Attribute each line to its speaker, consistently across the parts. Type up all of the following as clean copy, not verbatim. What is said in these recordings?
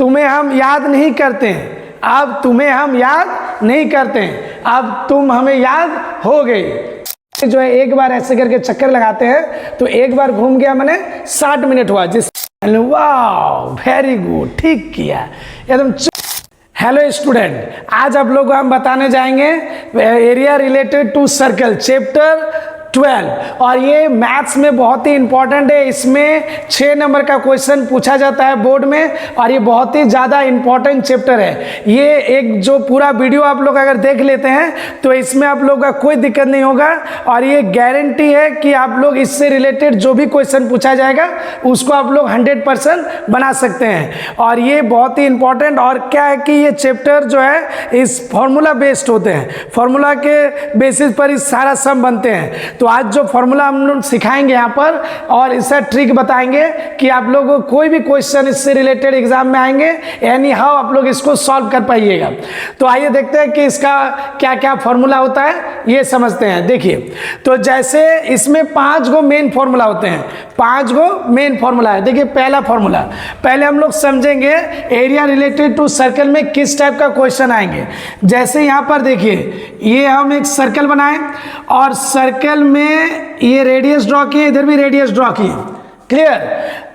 Speaker 1: तुम्हें हम याद नहीं करते हैं, अब तुम्हें हम याद नहीं करते हैं, अब तुम हमें याद हो गई। जो है एक बार ऐसे करके चक्कर लगाते हैं तो एक बार घूम गया मैंने 60 मिनट हुआ। जिस वाह वेरी गुड, ठीक किया एकदम। हेलो स्टूडेंट, आज आप लोग को हम बताने जाएंगे area related to circle chapter 12 और ये मैथ्स में बहुत ही इंपॉर्टेंट है। इसमें 6 नंबर का क्वेश्चन पूछा जाता है बोर्ड में और ये बहुत ही ज़्यादा इंपॉर्टेंट चैप्टर है। ये एक जो पूरा वीडियो आप लोग अगर देख लेते हैं तो इसमें आप लोग का कोई दिक्कत नहीं होगा और ये गारंटी है कि आप लोग इससे रिलेटेड जो भी क्वेश्चन पूछा जाएगा उसको आप लोग 100% बना सकते हैं। और ये बहुत ही इंपॉर्टेंट और क्या है कि ये चैप्टर जो है इस फॉर्मूला बेस्ड होते हैं, फॉर्मूला के बेसिस पर इस सारा सम बनते हैं। तो आज जो फॉर्मूला हम लोग सिखाएंगे यहाँ पर और इसका ट्रिक बताएंगे कि आप लोगों को कोई भी क्वेश्चन इससे रिलेटेड एग्जाम में आएंगे एनी हाउ आप लोग इसको सॉल्व कर पाइएगा। तो आइए देखते हैं कि इसका क्या क्या फॉर्मूला होता है, ये समझते हैं। देखिए, तो जैसे इसमें 5 गो मेन फॉर्मूला होते हैं, 5 गो मेन फॉर्मूला है। देखिए पहला फॉर्मूला, पहले हम लोग समझेंगे एरिया रिलेटेड टू सर्कल में किस टाइप का क्वेश्चन आएंगे। जैसे यहाँ पर देखिए, ये हम एक सर्कल बनाए और सर्कल में ये रेडियस ड्रॉ किए, इधर भी रेडियस ड्रॉ किए, क्लियर।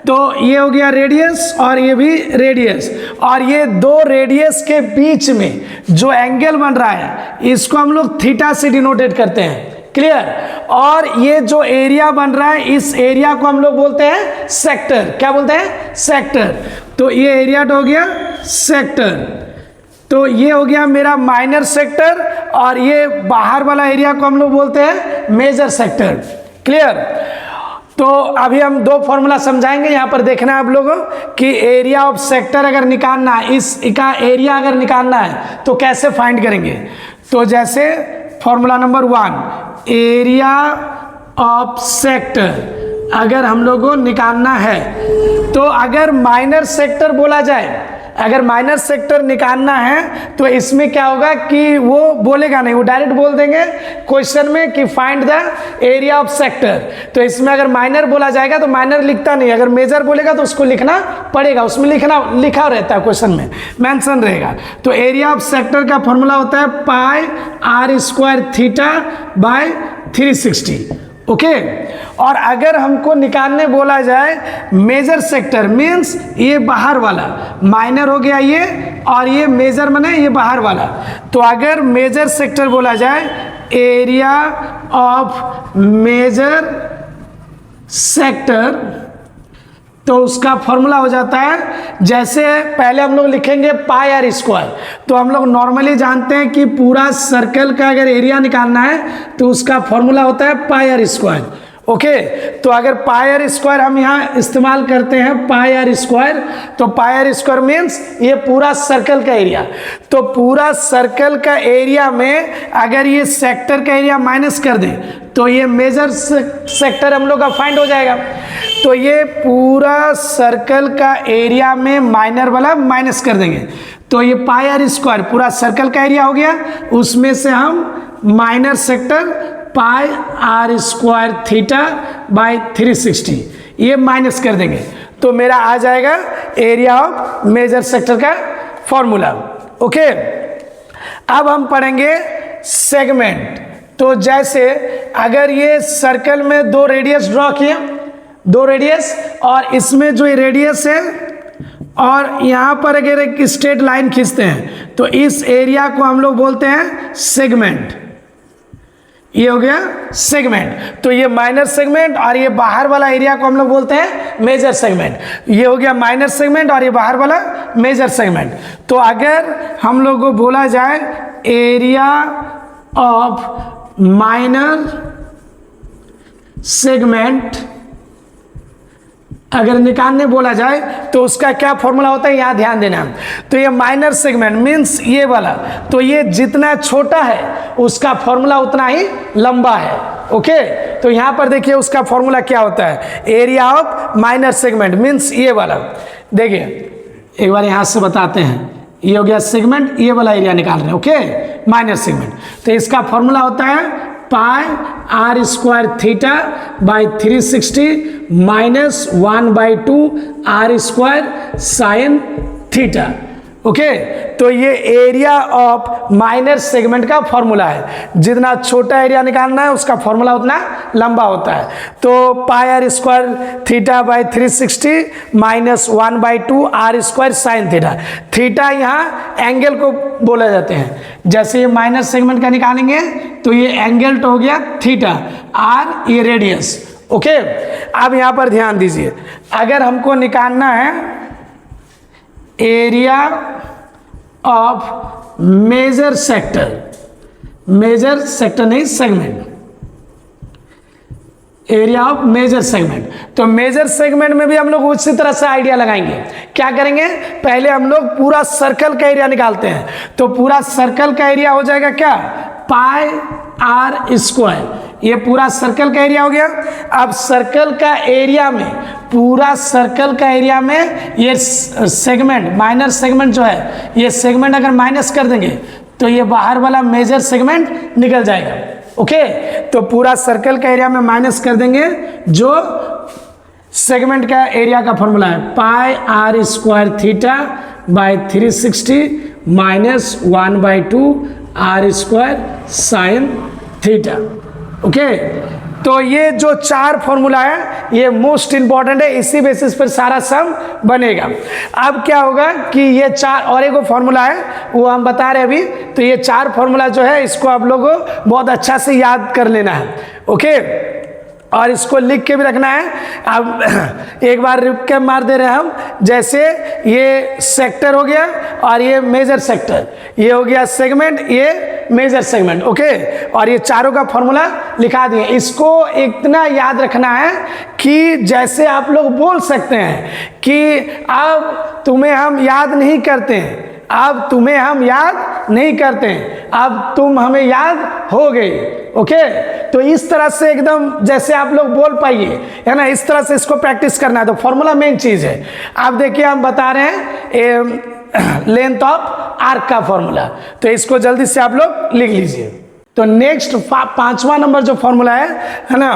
Speaker 1: तो ये हो गया रेडियस और ये भी रेडियस, और ये दो रेडियस के बीच में जो एंगल बन रहा है इसको हम लोग थीटा से डिनोटेट करते हैं, क्लियर। और ये जो एरिया बन रहा है इस एरिया को हम लोग बोलते हैं सेक्टर। क्या बोलते हैं? सेक्टर। तो ये एरिया हो गया सेक्टर, तो ये हो गया मेरा माइनर सेक्टर और ये बाहर वाला एरिया को हम लोग बोलते हैं मेजर सेक्टर, क्लियर। तो अभी हम 2 फॉर्मूला समझाएंगे। यहाँ पर देखना है आप लोगों कि एरिया ऑफ सेक्टर अगर निकालना है, इसका एरिया अगर निकालना है तो कैसे फाइंड करेंगे। तो जैसे formula number 1, area of sector अगर हम लोगों को निकालना है तो अगर माइनर सेक्टर बोला जाए, अगर माइनर सेक्टर निकालना है तो इसमें क्या होगा कि वो बोलेगा नहीं, वो डायरेक्ट बोल देंगे क्वेश्चन में कि find the area of sector. तो इसमें अगर माइनर बोला जाएगा तो माइनर लिखता नहीं, अगर मेजर बोलेगा तो उसको लिखना पड़ेगा, उसमें लिखा रहता है, क्वेश्चन में मेंशन रहेगा। तो एरिया ऑफ सेक्टर का फॉर्मूला होता है pi r square theta by 360, okay. और अगर हमको निकालने बोला जाए मेजर सेक्टर, मीन्स ये बाहर वाला, माइनर हो गया ये और ये मेजर माने ये बाहर वाला। तो अगर मेजर सेक्टर बोला जाए, एरिया ऑफ मेजर सेक्टर, तो उसका फॉर्मूला हो जाता है, जैसे पहले हम लोग लिखेंगे पाई आर स्क्वायर। तो हम लोग नॉर्मली जानते हैं कि पूरा सर्कल का अगर एरिया निकालना है तो उसका फॉर्मूला होता है पाई आर स्क्वायर, ओके। तो अगर पाई आर स्क्वायर हम यहाँ इस्तेमाल करते हैं पाई आर स्क्वायर, तो पाई आर स्क्वायर मीन्स ये पूरा सर्कल का एरिया। तो पूरा सर्कल का एरिया में अगर ये सेक्टर का एरिया माइनस कर दें तो ये मेजर सेक्टर हम लोग का फाइंड हो जाएगा। तो ये पूरा सर्कल का एरिया में माइनर वाला माइनस कर देंगे तो ये पाई आर स्क्वायर पूरा सर्कल का एरिया हो गया, उसमें से हम minor sector pi r square theta by 360 ये माइनस कर देंगे तो मेरा आ जाएगा एरिया ऑफ मेजर सेक्टर का फॉर्मूला, ओके। अब हम पढ़ेंगे सेगमेंट। तो जैसे अगर ये सर्कल में 2 रेडियस ड्रॉ किए, 2 रेडियस, और इसमें जो रेडियस है और यहाँ पर अगर एक स्ट्रेट लाइन खींचते हैं तो इस एरिया को हम लोग बोलते हैं सेगमेंट। ये हो गया सेगमेंट। तो ये माइनर सेगमेंट और ये बाहर वाला एरिया को हम लोग बोलते हैं मेजर सेगमेंट। ये हो गया माइनर सेगमेंट और ये बाहर वाला मेजर सेगमेंट। तो अगर हम लोग को बोला जाए एरिया ऑफ माइनर सेगमेंट अगर निकालने बोला जाए तो उसका क्या फॉर्मूला होता है, यहाँ ध्यान देना। तो ये माइनर सेगमेंट मीन्स ये वाला, तो ये जितना छोटा है उसका फॉर्मूला उतना ही लंबा है, ओके। तो यहाँ पर देखिए उसका फॉर्मूला क्या होता है, area of minor segment means ये वाला। देखिए एक बार यहाँ से बताते हैं, ये हो गया सेगमेंट, ये वाला एरिया निकाल रहे हैं, ओके, माइनर सेगमेंट। तो इसका फॉर्मूला होता है pi r square theta by 360 minus 1/2 r square sine theta. Okay, तो ये एरिया ऑफ माइनर सेगमेंट का फॉर्मूला है। जितना छोटा एरिया निकालना है उसका फॉर्मूला उतना लंबा होता है। तो pi r square theta by 360 minus 1/2 r square sine theta. Theta यहाँ एंगल को बोला जाते हैं। जैसे ये माइनर सेगमेंट का निकालेंगे तो ये एंगल तो हो गया थीटा, आर ये रेडियस। ओके, अब यहाँ पर ध्यान दीजिए, अगर हमको निकालना है area of major sector, major sector नहीं segment, area of major segment, तो मेजर सेगमेंट में भी हम लोग उसी तरह से आइडिया लगाएंगे। क्या करेंगे, पहले हम लोग पूरा सर्कल का एरिया निकालते हैं। तो पूरा सर्कल का एरिया हो जाएगा क्या, पाई आर स्क्वायर। ये पूरा सर्कल का एरिया हो गया। अब सर्कल का एरिया में, पूरा सर्कल का एरिया में ये सेगमेंट, माइनर सेगमेंट जो है, ये सेगमेंट अगर माइनस कर देंगे तो ये बाहर वाला मेजर सेगमेंट निकल जाएगा। ओके, तो पूरा सर्कल का एरिया में माइनस कर देंगे जो सेगमेंट का एरिया का फॉर्मूला है, pi r square theta by 360 minus 1/2 r square sine theta. Okay, तो ये जो चार फॉर्मूला है ये मोस्ट इंपॉर्टेंट है, इसी बेसिस पर सारा सम बनेगा। अब क्या होगा कि ये चार, और एक फॉर्मूला है वो हम बता रहे अभी। तो ये चार फॉर्मूला जो है इसको आप लोगों को बहुत अच्छा से याद कर लेना है। ओके, और इसको लिख के भी रखना है। अब एक बार लिख के मार दे रहे हैं हम, जैसे ये सेक्टर हो गया और ये मेजर सेक्टर, ये हो गया सेगमेंट, ये मेजर सेगमेंट। ओके, और ये चारों का फॉर्मूला लिखा दिए। इसको इतना याद रखना है कि जैसे आप लोग बोल सकते हैं कि अब तुम्हें हम याद नहीं करते हैं, अब तुम्हें हम याद नहीं करते हैं, अब तुम हमें याद हो गए। ओके, तो इस तरह से एकदम जैसे आप लोग बोल पाइए, है ना, इस तरह से इसको प्रैक्टिस करना है। तो फॉर्मूला मेन चीज है। अब देखिए हम बता रहे हैं लेंथ ऑफ आर्क का फॉर्मूला, तो इसको जल्दी से आप लोग लिख लीजिए। तो नेक्स्ट 5वां नंबर जो फॉर्मूला है ना,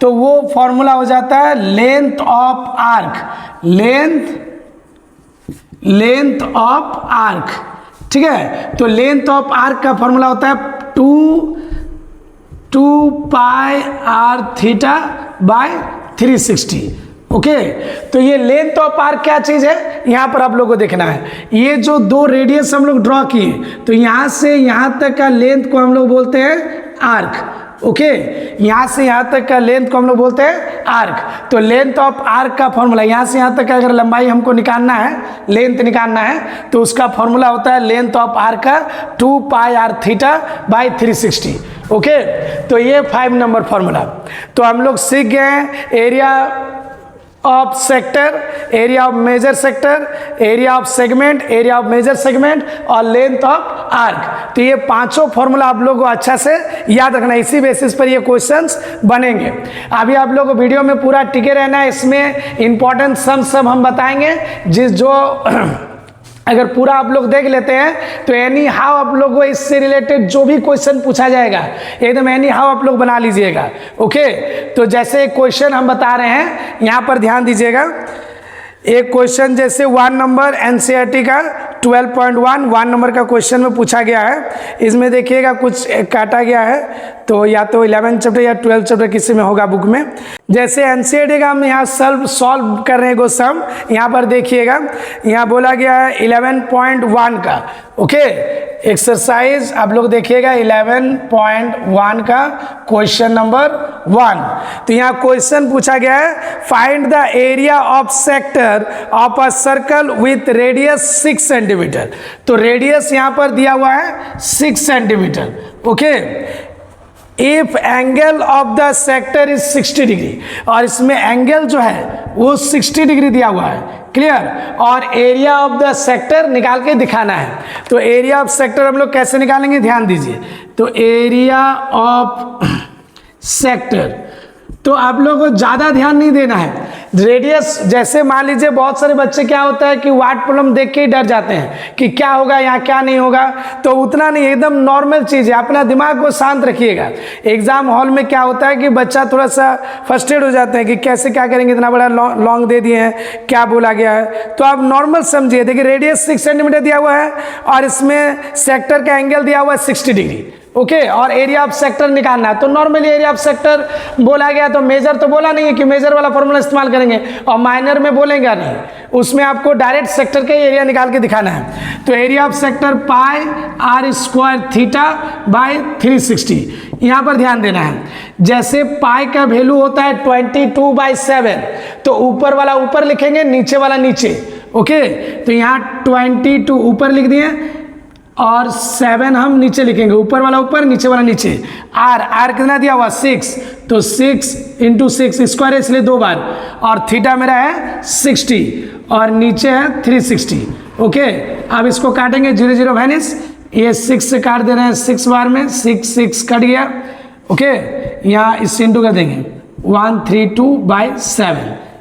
Speaker 1: तो वो फॉर्मूला हो जाता है length of arc, length of arc. ठीक है, तो लेंथ ऑफ आर्क का फॉर्मूला होता है 2 पाई आर थीटा बाय 360। ओके, तो ये लेंथ ऑफ आर्क क्या चीज है, यहां पर आप लोगों को देखना है। ये जो दो रेडियस हम लोग ड्रॉ किए, तो यहां से यहां तक का लेंथ को हम लोग बोलते हैं आर्क। ओके, यहां से यहां तक का लेंथ को हम लोग बोलते हैं आर्क। तो लेंथ ऑफ आर्क का फॉर्मूला, यहां से यहां तक का अगर लंबाई हमको निकालना है, लेंथ निकालना है, तो उसका फॉर्मूला होता है लेंथ ऑफ आर्क का 2 पाई आर थीटा बाई 360। ओके, तो ये 5 नंबर फॉर्मूला। तो हम लोग सीख गए हैं area of sector, area of major sector, area of segment, area of major segment और लेंथ ऑफ आर्क। तो ये पांचों फॉर्मूला आप लोगों को अच्छा से याद रखना है, इसी बेसिस पर ये क्वेश्चंस बनेंगे। अभी आप लोगों को वीडियो में पूरा टिके रहना है, इसमें इंपॉर्टेंट सम सब हम बताएंगे। अगर पूरा आप लोग देख लेते हैं तो एनी हाउ आप लोग को इससे रिलेटेड जो भी क्वेश्चन पूछा जाएगा एकदम एनी हाउ आप लोग बना लीजिएगा। ओके, तो जैसे क्वेश्चन हम बता रहे हैं यहाँ पर ध्यान दीजिएगा। एक क्वेश्चन जैसे 1 नंबर एनसीईआरटी का 12.1 नंबर का क्वेश्चन में पूछा गया है। इसमें देखिएगा कुछ काटा गया है, तो या तो 11 चैप्टर या 12 चैप्टर किसी में होगा बुक में। जैसे एनसीईआरटी का हम यहाँ सॉल्व कर रहे हैं को सम, यहाँ पर देखिएगा, यहाँ बोला गया है 11.1 का। ओके, एक्सरसाइज आप लोग देखिएगा 11.1 का क्वेश्चन नंबर 1। तो यहाँ क्वेश्चन पूछा गया है find the area of sector of a circle with radius 6 centimetre. तो रेडियस यहाँ पर दिया हुआ है 6 centimetre. Okay, if angle of the sector is 60 degree, और इसमें एंगल जो है वो 60 डिग्री दिया हुआ है। क्लियर, और एरिया ऑफ द सेक्टर निकाल के दिखाना है। तो एरिया ऑफ सेक्टर हम लोग कैसे निकालेंगे, ध्यान दीजिए। तो एरिया ऑफ सेक्टर, तो आप लोगों को ज़्यादा ध्यान नहीं देना है, रेडियस, जैसे मान लीजिए बहुत सारे बच्चे क्या होता है कि वाट प्रॉब्लम देख के ही डर जाते हैं कि क्या होगा यहाँ क्या नहीं होगा, तो उतना नहीं, एकदम नॉर्मल चीज़ है। अपना दिमाग को शांत रखिएगा। एग्जाम हॉल में क्या होता है कि बच्चा थोड़ा सा फर्स्ट्रेट हो जाते हैं कि कैसे क्या करेंगे, इतना बड़ा लॉन्ग दे दिए हैं, क्या बोला गया है। तो आप नॉर्मल समझिए। देखिए रेडियस 6 सेंटीमीटर दिया हुआ है और इसमें सेक्टर का एंगल दिया हुआ है 60 डिग्री। ओके, और एरिया ऑफ सेक्टर निकालना है। तो नॉर्मली एरिया ऑफ सेक्टर बोला गया, तो मेजर तो बोला नहीं है कि मेजर वाला फॉर्मूला इस्तेमाल करेंगे, और माइनर में बोलेंगे नहीं, उसमें आपको डायरेक्ट सेक्टर का एरिया निकाल के दिखाना है। तो area of sector pi r square theta by 360। यहाँ पर ध्यान देना है, जैसे पाई का वैल्यू होता है 22/7, तो ऊपर वाला ऊपर लिखेंगे, नीचे वाला नीचे। ओके, तो यहाँ 22 ऊपर लिख दिए और 7 हम नीचे लिखेंगे, ऊपर वाला ऊपर नीचे वाला नीचे। आर कितना दिया हुआ 6, तो 6 × 6 स्क्वायर है इसलिए 2 बार, और थीटा मेरा है 60 और नीचे है 360। ओके, अब इसको काटेंगे, 0 0 वैनिश, ये 6 से काट दे रहे हैं 6 बार में, 6 कट गया। ओके, यहाँ इस इंटू कर देंगे 132/7,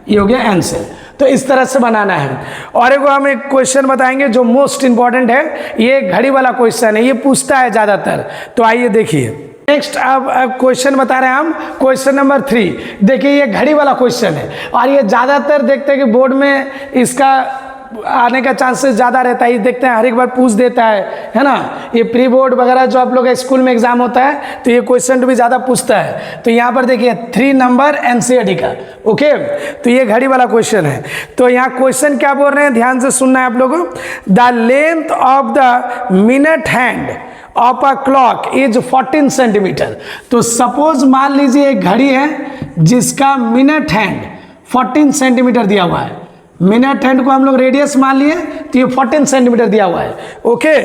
Speaker 1: ये हो गया आंसर। तो इस तरह से बनाना है। और एक हम एक क्वेश्चन बताएंगे जो मोस्ट इंपॉर्टेंट है, ये घड़ी वाला क्वेश्चन है, ये पूछता है ज़्यादातर। तो आइए देखिए नेक्स्ट, अब क्वेश्चन बता रहे हैं हम, क्वेश्चन नंबर 3। देखिए ये घड़ी वाला क्वेश्चन है और ये ज़्यादातर देखते हैं कि बोर्ड में इसका आने का चांसेस ज़्यादा रहता है। ये देखते हैं हर एक बार पूछ देता है ना। ये प्री बोर्ड वगैरह जो आप लोग स्कूल में एग्जाम होता है तो ये क्वेश्चन भी ज़्यादा पूछता है। तो यहाँ पर देखिए 3 नंबर एनसीईआरटी का। ओके, तो ये घड़ी वाला क्वेश्चन है। तो यहाँ क्वेश्चन क्या बोल रहे हैं, ध्यान से सुनना है आप लोगों। The length of the minute hand of a clock is 14 centimetre. तो सपोज मान लीजिए एक घड़ी है जिसका मिनट हैंड 14 सेंटीमीटर दिया हुआ है। मिनट हैंड को हम लोग रेडियस मान लिए, तो ये 14 सेंटीमीटर दिया हुआ है। ओके,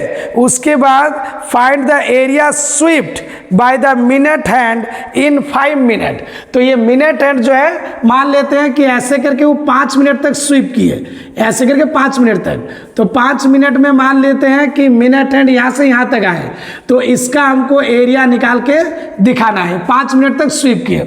Speaker 1: उसके बाद find the area swept by the minute hand in 5 minute. तो ये मिनट हैंड जो है मान लेते हैं कि ऐसे करके वो 5 मिनट तक स्वीप किए, ऐसे करके 5 मिनट तक। तो 5 मिनट में मान लेते हैं कि मिनट हैंड यहाँ से यहाँ तक आए, तो इसका हमको एरिया निकाल के दिखाना है। 5 मिनट तक स्वीप किए,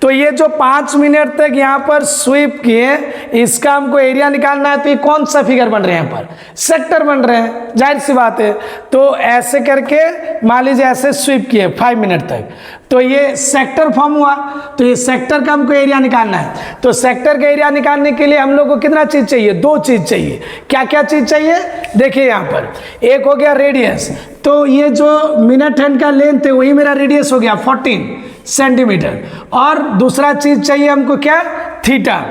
Speaker 1: तो ये जो 5 मिनट तक यहाँ पर स्वीप किए, इसका हमको एरिया निकालना है। तो ये कौन सा फिगर बन रहे हैं, यहाँ पर सेक्टर बन रहे हैं, जाहिर सी बात है। तो ऐसे करके मान लीजिए ऐसे स्वीप किए 5 मिनट तक, तो ये सेक्टर फॉर्म हुआ। तो ये सेक्टर का हमको एरिया निकालना है। तो सेक्टर का एरिया निकालने के लिए हम लोग को कितना चीज चाहिए, 2 चीज चाहिए। क्या क्या चीज चाहिए, देखिए यहाँ पर एक हो गया रेडियस, तो ये जो मिनट हैंड का लेंथ है वही मेरा रेडियस हो गया 14 सेंटीमीटर। और दूसरा चीज चाहिए हमको क्या, थीटा।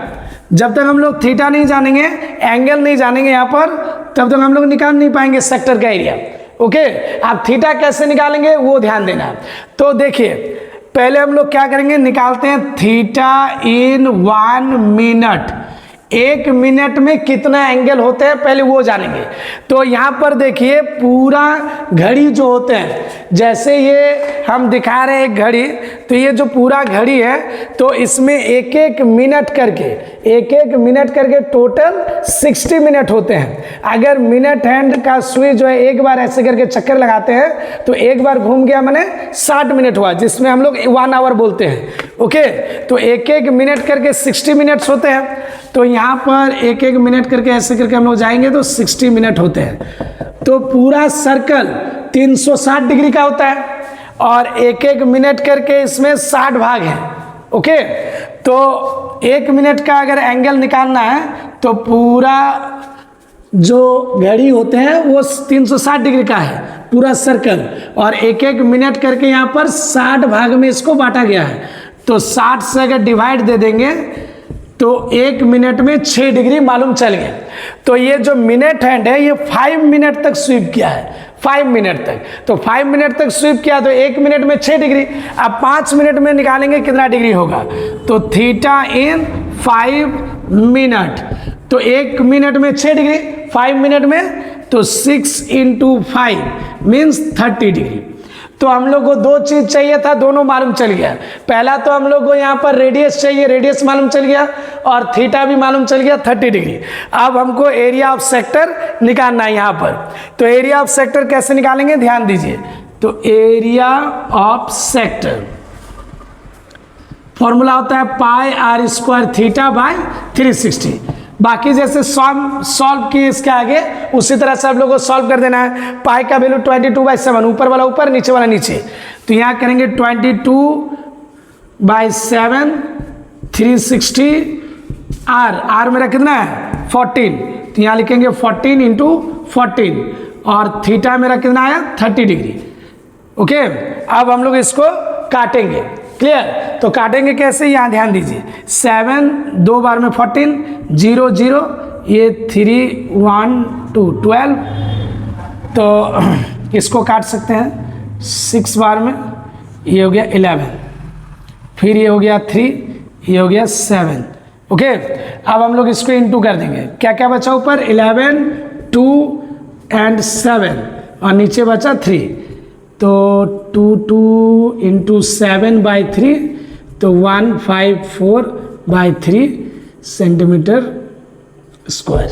Speaker 1: जब तक हम लोग थीटा नहीं जानेंगे, एंगल नहीं जानेंगे यहाँ पर, तब तक हम लोग निकाल नहीं पाएंगे सेक्टर का एरिया। ओके, आप थीटा कैसे निकालेंगे वो ध्यान देना। तो देखिए पहले हम लोग क्या करेंगे, निकालते हैं थीटा इन 1 मिनट। 1 मिनट में कितना एंगल होते हैं पहले वो जानेंगे। तो यहाँ पर देखिए पूरा घड़ी जो होते हैं, जैसे ये हम दिखा रहे हैं एक घड़ी, तो ये जो पूरा घड़ी है तो इसमें एक एक मिनट करके टोटल 60 मिनट होते हैं। अगर मिनट हैंड का सुई जो है एक बार ऐसे करके चक्कर लगाते हैं तो एक बार घूम गया मैंने 60 मिनट हुआ, जिसमें हम लोग 1 आवर बोलते हैं। ओके, तो एक एक मिनट करके 60 मिनट्स होते हैं। तो यहाँ पर एक एक मिनट करके ऐसे करके हम लोग जाएंगे तो 60 मिनट होते हैं। तो पूरा सर्कल 360 डिग्री का होता है और एक एक मिनट करके इसमें 60 भाग हैं। ओके, तो 1 मिनट का अगर एंगल निकालना है तो पूरा जो घड़ी होते हैं वो 360 डिग्री का है पूरा सर्कल, और एक एक मिनट करके यहाँ पर 60 भाग में इसको बांटा गया है। तो 60 से अगर डिवाइड दे देंगे तो 1 मिनट में 6 डिग्री मालूम चल गया। तो ये जो मिनट हैंड है ये 5 मिनट तक स्वीप किया है, 5 मिनट तक। तो 5 मिनट तक स्वीप किया तो 1 मिनट में 6 डिग्री। अब 5 मिनट में निकालेंगे कितना डिग्री होगा, तो थीटा इन 5 मिनट, तो 1 मिनट में 6 डिग्री, 5 मिनट में तो 6 × 5 मीन्स 30 डिग्री। तो हम लोग को 2 चीज चाहिए था, दोनों मालूम चल गया। पहला तो हम लोग को यहाँ पर रेडियस चाहिए, रेडियस मालूम चल गया, और थीटा भी मालूम चल गया 30 डिग्री। अब हमको एरिया ऑफ सेक्टर निकालना है यहाँ पर। तो एरिया ऑफ सेक्टर कैसे निकालेंगे, ध्यान दीजिए। तो एरिया ऑफ सेक्टर फॉर्मूला होता है pi r square theta by 360। बाकी जैसे सॉल्व किए इसके आगे उसी तरह से आप लोगों को सॉल्व कर देना है। पाई का वैल्यू 22/7, ऊपर वाला ऊपर नीचे वाला नीचे, तो यहाँ करेंगे 22/7 360 आर मेरा कितना है 14, तो यहाँ लिखेंगे 14 × 14 और थीटा मेरा कितना आया 30 डिग्री। ओके, अब हम लोग इसको काटेंगे। क्लियर? तो काटेंगे कैसे, यहाँ ध्यान दीजिए। 7 2 बार में 14 0 0, ये 3 1 2 12, तो इसको काट सकते हैं 6 बार में, ये हो गया 11, फिर ये हो गया 3, ये हो गया 7। ओके, अब हम लोग इसको इंटू कर देंगे। क्या क्या बचा ऊपर 11 2 एंड 7 और नीचे बचा 3, तो 2 2 × 7/3, तो 154/3 सेंटीमीटर स्क्वायर।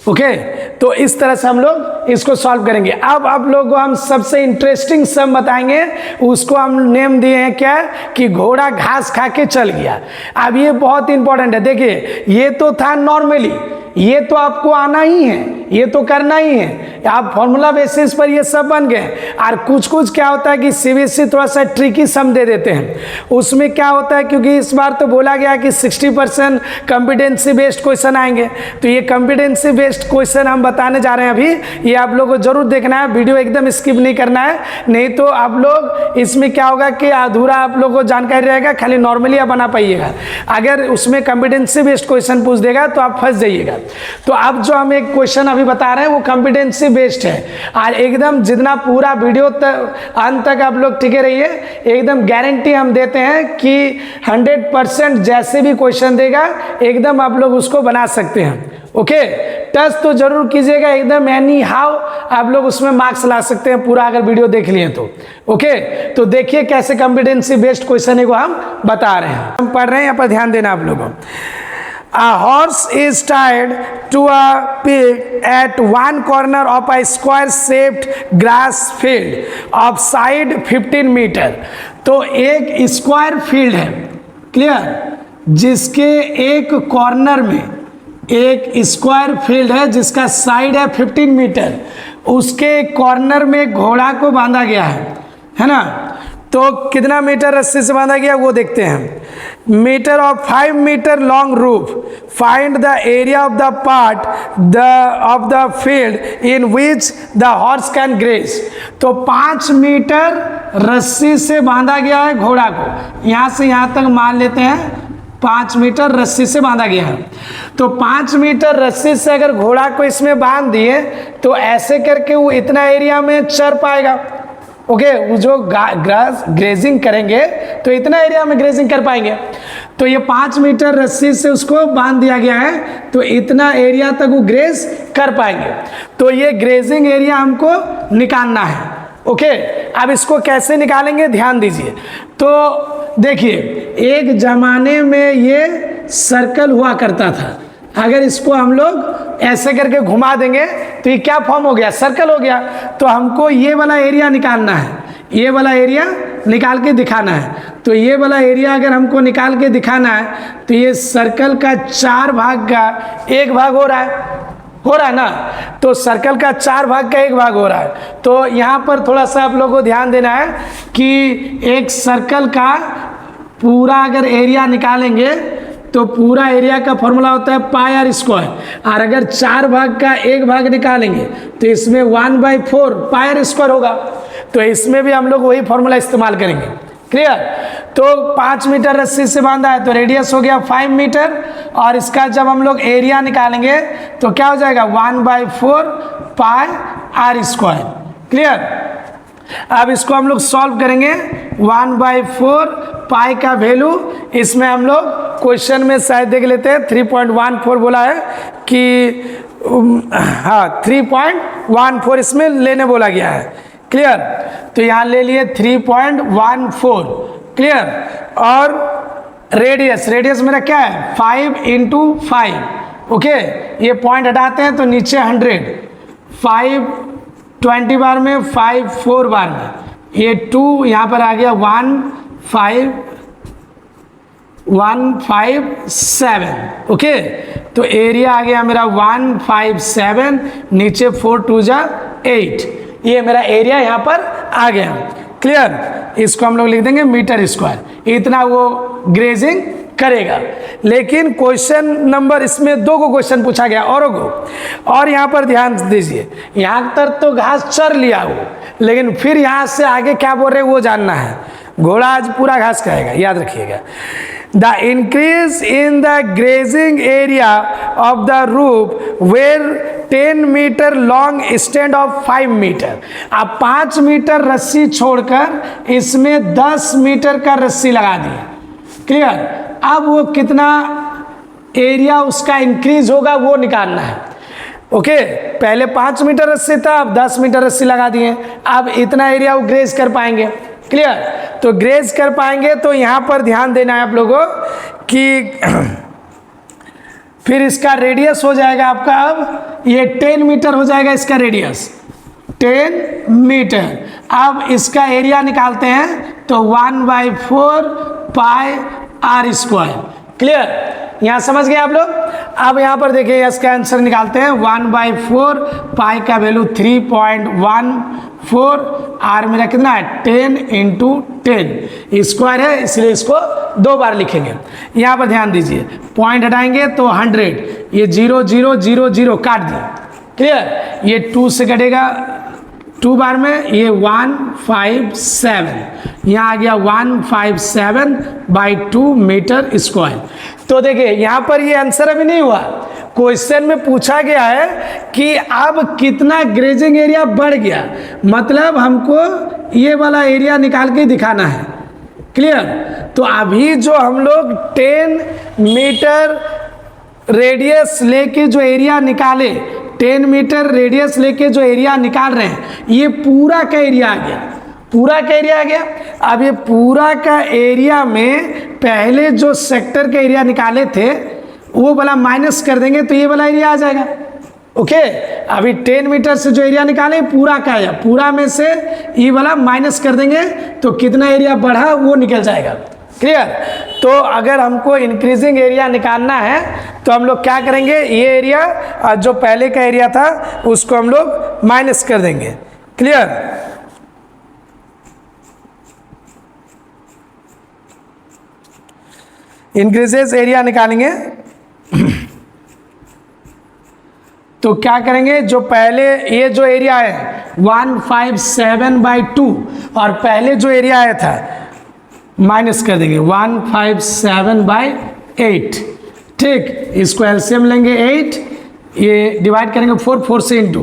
Speaker 1: ओके, तो इस तरह से हम लोग इसको सॉल्व करेंगे। अब आप लोगों को हम सबसे इंटरेस्टिंग सम बताएंगे, उसको हम नेम दिए हैं क्या कि घोड़ा घास खा के चल गया। अब ये बहुत इंपॉर्टेंट है। देखिए, ये तो था नॉर्मली, ये तो आपको आना ही है, ये तो करना ही है। आप फॉर्मूला बेसिस पर ये सब बन गए। और कुछ कुछ क्या होता है कि सीबीएसई थोड़ा सा ट्रिकी सम दे देते हैं। उसमें क्या होता है, क्योंकि इस बार तो बोला गया कि 60% कॉम्पिटेंसी बेस्ड क्वेश्चन आएंगे, तो ये कॉम्पिटेंसी बेस्ड क्वेश्चन हम बताने जा रहे हैं अभी। ये आप लोगों को जरूर देखना है, वीडियो एकदम स्किप नहीं करना है, नहीं तो आप लोग इसमें क्या होगा कि अधूरा आप लोगों को जानकारी रहेगा, खाली नॉर्मली आप बना पाइएगा। अगर उसमें कॉम्पिटेंसी बेस्ड क्वेश्चन पूछ देगा तो आप फंस जाइएगा। तो अब जो हम एक क्वेश्चन अभी बता रहे हैं वो कॉम्पिटेंसी बेस्ड है, और एकदम जितना पूरा वीडियो तक अंत तक आप लोग टिके रहिए, एकदम गारंटी हम देते हैं कि 100% जैसे भी क्वेश्चन देगा एकदम आप लोग उसको बना सकते हैं। ओके, टच तो जरूर कीजिएगा, एकदम एनी हाउ आप लोग उसमें मार्क्स ला सकते हैं पूरा, अगर वीडियो देख लिए तो। ओके, तो देखिए कैसे कॉम्पिटेंसी बेस्ड क्वेश्चन को हम बता रहे हैं। हम पढ़ रहे हैं, यहाँ पर ध्यान देना आप लोगों। A horse is tied to a peg at one corner of a square-shaped grass field of side 15 metre. तो एक स्क्वायर फील्ड है, क्लियर, जिसके एक कॉर्नर में एक स्क्वायर फील्ड है जिसका साइड है 15 मीटर। उसके कॉर्नर में घोड़ा को बांधा गया है ना। तो कितना मीटर रस्सी से बांधा गया वो देखते हैं। Metre of 5 metre long rope, find the area of the part of the field in which the horse can graze. तो 5 मीटर रस्सी से बांधा गया है घोड़ा को, यहाँ से यहाँ तक मान लेते हैं 5 मीटर रस्सी से बांधा गया है। तो 5 मीटर रस्सी से अगर घोड़ा को इसमें बांध दिए तो ऐसे करके वो इतना एरिया में चर पाएगा। ओके, वो जो ग्रास ग्रेजिंग करेंगे तो इतना एरिया में ग्रेजिंग कर पाएंगे। तो ये 5 मीटर रस्सी से उसको बांध दिया गया है, तो इतना एरिया तक वो ग्रेज कर पाएंगे। तो ये ग्रेजिंग एरिया हमको निकालना है। ओके, अब इसको कैसे निकालेंगे ध्यान दीजिए। तो देखिए, एक जमाने में ये सर्कल हुआ करता था। अगर इसको हम लोग ऐसे करके घुमा देंगे तो ये क्या फॉर्म हो गया, सर्कल हो गया। तो हमको ये वाला एरिया निकालना है, ये वाला एरिया निकाल के दिखाना है। तो ये वाला एरिया अगर हमको निकाल के दिखाना है तो ये सर्कल का 4 भाग का 1 भाग हो रहा है ना। तो सर्कल का 4 भाग का 1 भाग हो रहा है। तो यहाँ पर थोड़ा सा आप लोगों को ध्यान देना है कि एक सर्कल का पूरा अगर एरिया निकालेंगे तो पूरा एरिया का फॉर्मूला होता है पाई आर स्क्वायर, और अगर 4 भाग का 1 भाग निकालेंगे तो इसमें 1/4 पाई आर स्क्वायर होगा। तो इसमें भी हम लोग वही फॉर्मूला इस्तेमाल करेंगे। क्लियर? तो 5 मीटर रस्सी से बांधा है तो रेडियस हो गया 5 मीटर, और इसका जब हम लोग एरिया निकालेंगे तो क्या हो जाएगा 1/4 पाई आर स्क्वायर। क्लियर? अब इसको हम लोग सॉल्व करेंगे। 1/4 पाई का वैल्यू इसमें हम लोग क्वेश्चन में शायद देख लेते हैं 3.14 बोला है कि हाँ 3.14 इसमें लेने बोला गया है। क्लियर? तो यहाँ ले लिए 3.14। क्लियर? और रेडियस मेरा क्या है 5 × 5। ओके, ये पॉइंट हटाते हैं तो नीचे 100, 5 20 बार में 5 4 बार में, ये 2 यहाँ पर आ गया 1 5 157। ओके, तो एरिया आ गया मेरा 157, नीचे 4 2 जा 8, ये मेरा एरिया यहाँ पर आ गया। क्लियर, इसको हम लोग लिख देंगे मीटर स्क्वायर, इतना वो ग्रेजिंग करेगा। लेकिन क्वेश्चन नंबर इसमें 2 को क्वेश्चन पूछा गया औरों को, और यहाँ पर ध्यान दीजिए, यहाँ तक तो घास चर लिया वो, लेकिन फिर यहाँ से आगे क्या बोल रहे हैं वो जानना है। घोड़ा आज पूरा घास खाएगा, याद रखिएगा। The increase in the grazing area of the rope where 10 metre long stand of 5 metre. आप 5 मीटर रस्सी छोड़कर इसमें 10 मीटर का रस्सी लगा दिए। क्लियर, अब वो कितना एरिया उसका इंक्रीज होगा वो निकालना है। ओके, पहले 5 मीटर रस्सी था, अब 10 मीटर रस्सी लगा दिए, अब इतना एरिया वो ग्रेज कर पाएंगे। क्लियर, तो ग्रेज कर पाएंगे तो यहाँ पर ध्यान देना है आप लोगों कि फिर इसका रेडियस हो जाएगा आपका, अब ये 10 मीटर हो जाएगा इसका रेडियस, 10 मीटर। अब इसका एरिया निकालते हैं तो 1/4 पाई आर स्क्वायर। क्लियर, यहाँ समझ गए आप लोग। अब यहाँ पर देखिए इसका आंसर निकालते हैं, 1/4 पाई का वैल्यू 3.14, आर मेरा कितना है 10 × 10 स्क्वायर है, इसलिए इसको 2 बार लिखेंगे। यहाँ पर ध्यान दीजिए, पॉइंट हटाएंगे तो 100, ये 0 0 0 0 काट दिए। क्लियर, ये 2 से कटेगा 2 बार में, ये 157, यहाँ आ गया 157/2 मीटर स्क्वायर। तो देखिए यहाँ पर ये आंसर अभी नहीं हुआ, क्वेश्चन में पूछा गया है कि अब कितना ग्रेजिंग एरिया बढ़ गया, मतलब हमको ये वाला एरिया निकाल के दिखाना है। क्लियर, तो अभी जो हम लोग 10 मीटर रेडियस लेके जो एरिया निकाले, 10 मीटर रेडियस लेके जो एरिया निकाल रहे हैं, ये पूरा का एरिया आ गया, पूरा का एरिया आ गया। अब ये पूरा का एरिया में पहले जो सेक्टर का एरिया निकाले थे वो वाला माइनस कर देंगे तो ये वाला एरिया आ जाएगा। ओके, अभी 10 मीटर से जो एरिया निकाले पूरा का आया, पूरा में से ये वाला माइनस कर देंगे तो कितना एरिया बढ़ा वो निकल जाएगा। क्लियर, तो अगर हमको इंक्रीजिंग एरिया निकालना है तो हम लोग क्या करेंगे, ये एरिया जो पहले का एरिया था उसको हम लोग माइनस कर देंगे। क्लियर, इंक्रीजेस एरिया निकालेंगे तो क्या करेंगे, जो पहले ये जो एरिया है 157/2 और पहले जो एरिया आया था माइनस कर देंगे 157/8। ठीक, इसको एलसीएम लेंगे 8, ये डिवाइड करेंगे 4 से इंटू,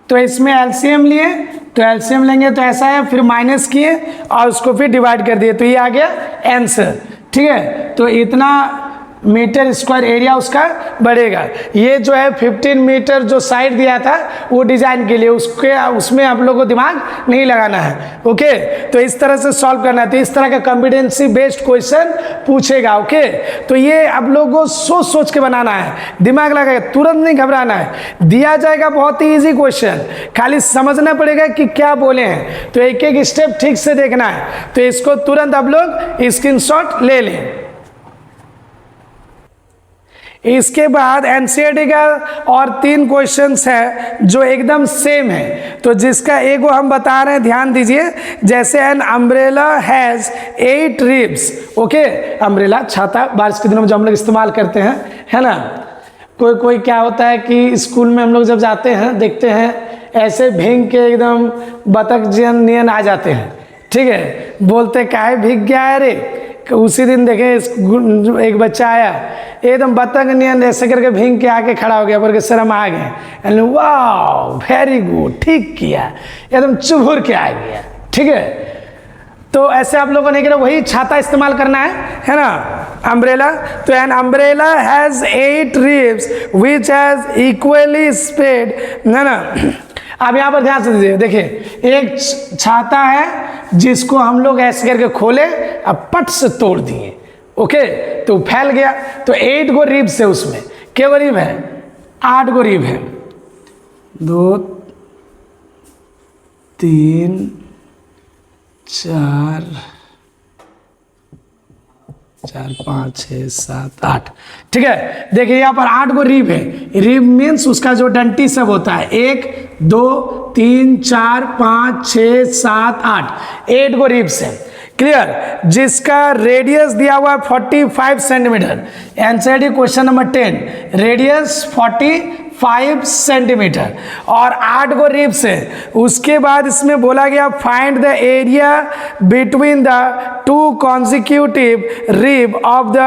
Speaker 1: तो इसमें एलसीएम लिए तो एलसीएम लेंगे तो ऐसा है, फिर माइनस किए और उसको फिर डिवाइड कर दिए तो ये आ गया आंसर। ठीक है, तो इतना मीटर स्क्वायर एरिया उसका बढ़ेगा। ये जो है 15 मीटर जो साइड दिया था वो डिजाइन के लिए, उसमें आप लोगों को दिमाग नहीं लगाना है। ओके, तो इस तरह से सॉल्व करना है, तो इस तरह का कॉम्पिटेंसी बेस्ड क्वेश्चन पूछेगा। ओके, तो ये आप लोगों को सोच सोच के बनाना है, दिमाग लगाएगा, तुरंत नहीं घबराना है। दिया जाएगा बहुत ही ईजी क्वेश्चन, खाली समझना पड़ेगा कि क्या बोले हैं, तो एक एक स्टेप ठीक से देखना है। तो इसको तुरंत आप लोग स्क्रीनशॉट ले लें। इसके बाद एनसीईआरटी का और 3 क्वेश्चंस है जो एकदम सेम है, तो जिसका एक वो हम बता रहे हैं, ध्यान दीजिए। जैसे an umbrella has 8 ribs. Okay, umbrella छाता बारिश के दिनों में जो हम लोग इस्तेमाल करते हैं, है ना। कोई क्या होता है कि स्कूल में हम लोग जब जाते हैं देखते हैं ऐसे भींग के एकदम बतख नियन आ जाते हैं। ठीक है, बोलते काहे भीग गया है रे। उसी दिन देखे एक बच्चा आया एकदम बतख नियन ऐसे करके भींग के आके खड़ा हो गया, बोल के सर हम आ गए। वाह वेरी गुड, ठीक किया, एकदम चुभुर के आ गया। ठीक है, तो ऐसे आप लोगों ने कहा वही छाता इस्तेमाल करना है ना, अम्ब्रेला। तो an umbrella has 8 ribs which has equally spread, है ना। अब यहाँ पर ध्यान से दीजिए, देखिए एक छाता है जिसको हम लोग ऐसे करके खोले अब पट से तोड़ दिए। ओके, तो फैल गया। तो 8 गो रिब्स है, उसमें क्या रिब है, 8 गो रिब है, 2 3 4 4 5 6 7 8। ठीक है, देखिए यहाँ पर 8 को रिब है। रिब मीन्स उसका जो डंटी सब होता है 1 2 3 4 5 6 7 8, 8 को रिब्स है। क्लियर, जिसका रेडियस दिया हुआ है 45 centimetre. NCERT question number 10, radius 45 centimetre और 8 को रिब्स है। उसके बाद इसमें बोला गया find the area between the 2 consecutive rib of the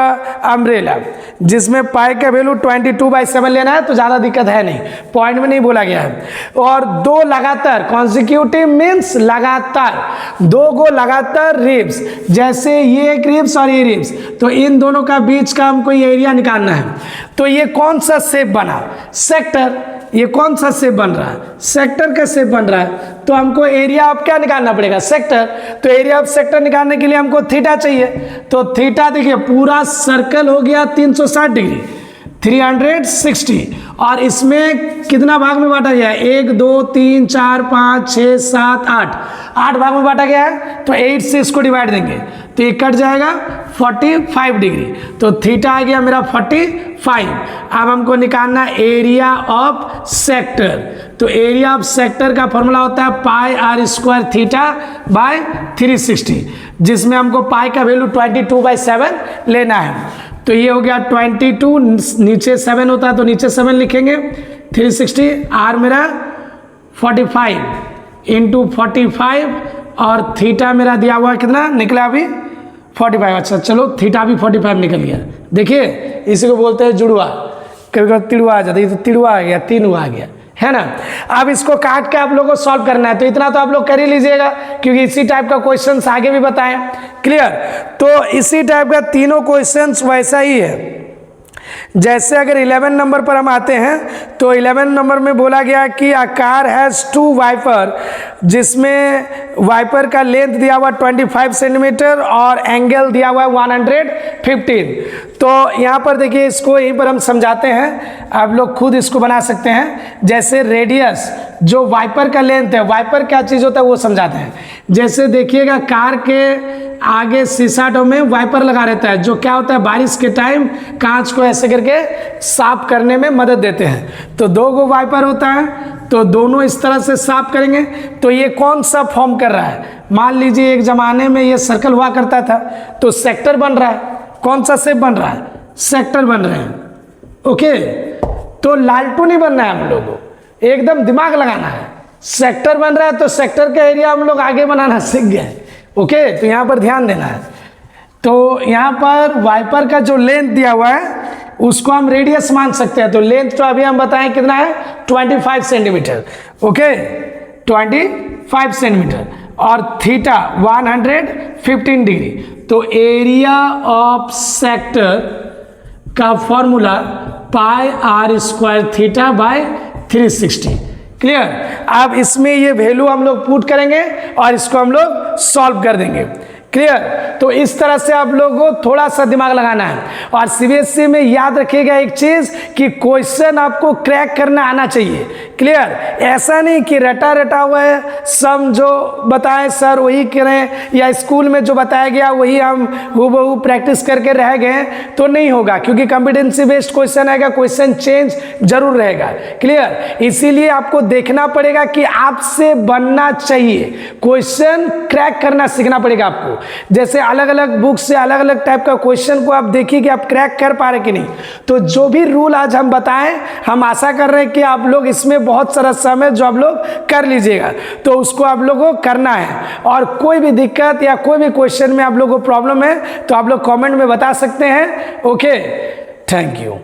Speaker 1: umbrella, जिसमें पाई का वैल्यू 22/7 लेना है, तो ज़्यादा दिक्कत है नहीं, पॉइंट में नहीं बोला गया है। और 2 लगातार, कॉन्जिक्यूटिव मीन्स लगातार, 2 को लगातार रिब्स, जैसे ये एक रिब्स और ये रिब्स, तो इन दोनों का बीच का हमको ये एरिया निकालना है। तो ये कौन सा शेप बना? सेक्टर। ये कौन सा शेप बन रहा है? सेक्टर का शेप बन रहा है। तो हमको एरिया ऑफ क्या निकालना पड़ेगा? सेक्टर। तो एरिया ऑफ सेक्टर निकालने के लिए हमको थीटा चाहिए। तो थीटा देखिए, पूरा सर्कल हो गया 360 डिग्री, 360, और इसमें कितना भाग में बांटा गया है? 1 2 3 4 5 6 7 8 भाग में बांटा गया है। तो 8 से इसको डिवाइड देंगे तो ये कट जाएगा 45 डिग्री। तो थीटा आ गया मेरा 45। अब हमको निकालना एरिया ऑफ सेक्टर। तो एरिया ऑफ सेक्टर का फॉर्मूला होता है पाई r स्क्वायर थीटा बाय 360, जिसमें हमको पाई का वैल्यू 22/7 लेना है। तो ये हो गया 22, नीचे 7 होता है तो नीचे 7 लिखेंगे, 360, r मेरा 45 इंटू 45 और थीटा मेरा दिया हुआ कितना निकला अभी? 45। अच्छा चलो, थीटा भी 45 निकल गया। देखिए, इसी को बोलते हैं जुड़वा, कभी कभी तिड़वा आ जाता है, ये तो तिड़वा आ गया, 3 आ गया, है ना। अब इसको काट के आप लोगों को सॉल्व करना है, तो इतना तो आप लोग कर ही लीजिएगा, क्योंकि इसी टाइप का क्वेश्चंस आगे भी बताएं। क्लियर, तो इसी टाइप का तीनों क्वेश्चंस वैसा ही है। जैसे अगर 11 नंबर पर हम आते हैं तो 11 नंबर में बोला गया कि a car has 2 वाइपर, जिसमें वाइपर का लेंथ दिया हुआ 25 सेंटीमीटर और एंगल दिया हुआ है 115। तो यहाँ पर देखिए, इसको यहीं पर हम समझाते हैं, आप लोग खुद इसको बना सकते हैं। जैसे रेडियस, जो वाइपर का लेंथ है, वाइपर क्या चीज़ होता है वो समझाते हैं। जैसे देखिएगा, कार के आगे शीशा डो में वाइपर लगा रहता है, जो क्या होता है बारिश के टाइम कांच को ऐसे करके साफ करने में मदद देते हैं। तो 2 गो वाइपर होता है, तो दोनों इस तरह से साफ करेंगे। तो ये कौन सा फॉर्म कर रहा है? मान लीजिए एक ज़माने में ये सर्कल हुआ करता था, तो सेक्टर बन रहा है। कौन सा शेप बन रहा है? सेक्टर बन रहे हैं। ओके, तो लालटू नहीं बनना है हम लोगों को, एकदम दिमाग लगाना है। सेक्टर बन रहा है तो सेक्टर का एरिया हम लोग आगे बनाना सीख गए। ओके, तो यहाँ पर ध्यान देना है। तो यहाँ पर वाइपर का जो लेंथ दिया हुआ है उसको हम रेडियस मान सकते हैं। तो लेंथ तो अभी हम बताएं कितना है? 25 सेंटीमीटर। ओके, 25 सेंटीमीटर और थीटा 115 डिग्री। तो एरिया ऑफ सेक्टर का formula pi r square theta by 360। Clear, अब इसमें ये वैल्यू हम लोग पुट करेंगे और इसको हम लोग सॉल्व कर देंगे। क्लियर, तो इस तरह से आप लोगों को थोड़ा सा दिमाग लगाना है। और सीबीएसई में याद रखिएगा एक चीज कि क्वेश्चन आपको क्रैक करना आना चाहिए। क्लियर, ऐसा नहीं कि रटा रटा हुआ है, सम जो बताएं सर वही करें, या स्कूल में जो बताया गया वही हम हूबहू प्रैक्टिस करके रह गए, तो नहीं होगा, क्योंकि कॉम्पिटेंसी बेस्ड क्वेश्चन आएगा, क्वेश्चन चेंज जरूर रहेगा। क्लियर, इसीलिए आपको देखना पड़ेगा कि आपसे बनना चाहिए, क्वेश्चन क्रैक करना सीखना पड़ेगा आपको। जैसे अलग अलग बुक से अलग अलग टाइप का क्वेश्चन को आप देखिए कि आप क्रैक कर पा रहे कि नहीं। तो जो भी रूल आज हम बताएं, हम आशा कर रहे हैं कि आप लोग इसमें बहुत सारा समय जो आप लोग कर लीजिएगा, तो उसको आप लोगों को करना है। और कोई भी दिक्कत या कोई भी क्वेश्चन में आप लोगों को प्रॉब्लम है तो आप लोग कमेंट में बता सकते हैं। Okay, thank you.